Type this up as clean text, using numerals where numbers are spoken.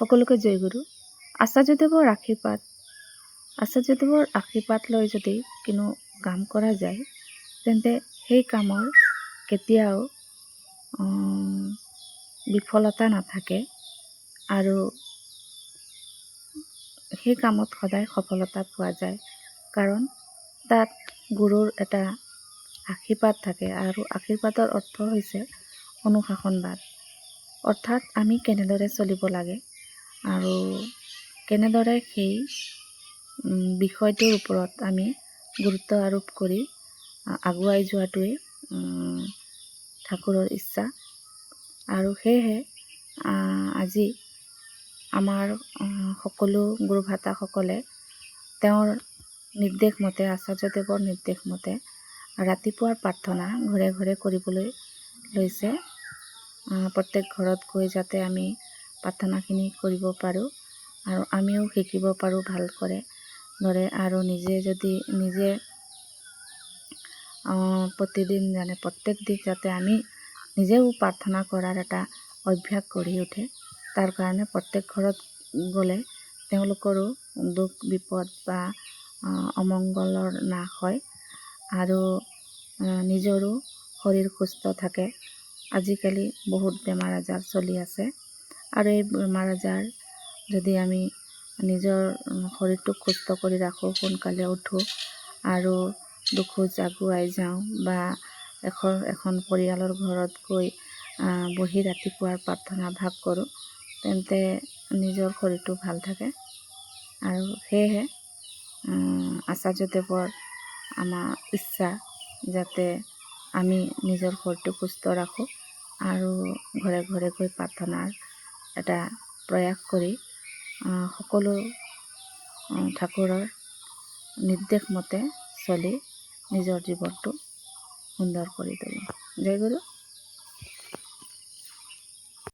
সকলোকে জয়গুৰু। আচাৰ্যদেৱৰ আশীৰ্বাদ লৈ যদি কোনো কাম কৰা যায় তেন্তে সেই কামৰ কেতিয়াও বিফলতা নাথাকে আৰু সেই কামত সদায় সফলতা পোৱা যায়, কাৰণ তাত গুৰুৰ এটা আশীৰ্বাদ থাকে। আৰু আশীৰ্বাদৰ অৰ্থ হৈছে অনুশাসনবাদ, অৰ্থাৎ আমি কেনেদৰে চলিব লাগে আৰু কেনেদৰে সেই বিষয়টোৰ ওপৰত আমি গুৰুত্ব আৰোপ কৰি আগুৱাই যোৱাটোৱেই ঠাকুৰৰ ইচ্ছা। আৰু সেয়েহে আজি আমাৰ সকলো গুৰু ভাতাসকলে তেওঁৰ নিৰ্দেশ মতে, আচাৰ্যদেৱৰ নিৰ্দেশ মতে ৰাতিপুৱাৰ প্ৰাৰ্থনা ঘৰে ঘৰে কৰিবলৈ লৈছে। প্ৰত্যেক ঘৰত গৈ যাতে আমি প্ৰাৰ্থনাখিনি কৰিব পাৰোঁ আৰু আমিও শিকিব পাৰোঁ ভালকৰে দৰে, আৰু নিজে প্ৰতিদিন প্ৰত্যেক দিন যাতে আমি নিজেও প্ৰাৰ্থনা কৰাৰ এটা অভ্যাস গঢ়ি উঠে। তাৰ কাৰণে প্ৰত্যেক ঘৰত গ'লে তেওঁলোকৰো দুখ বিপদ বা অমংগলৰ নাশ হয় আৰু নিজৰো শৰীৰ সুস্থ থাকে। আজিকালি বহুত বেমাৰ আজাৰ চলি আছে আৰু এই বেমাৰ আজাৰ যদি আমি নিজৰ শৰীৰটোক সুস্থ কৰি ৰাখোঁ, সোনকালে উঠোঁ আৰু দুখোজ আগুৱাই যাওঁ বা এখন পৰিয়ালৰ ঘৰত গৈ বহি ৰাতিপুৱাৰ প্ৰাৰ্থনা ভাগ কৰোঁ, তেন্তে নিজৰ শৰীৰটো ভাল থাকে। আৰু সেয়েহে আচাৰ্যদেৱৰ আমাৰ ইচ্ছা যাতে আমি নিজৰ শৰীৰটো সুস্থ ৰাখোঁ আৰু ঘৰে ঘৰে গৈ প্ৰাৰ্থনাৰ এটা প্ৰয়াস কৰি সকলো ঠাকুৰৰ নিৰ্দেশ মতে চলি নিজৰ জীৱনটো সুন্দৰ কৰি তোলোঁ। জয় গুৰু।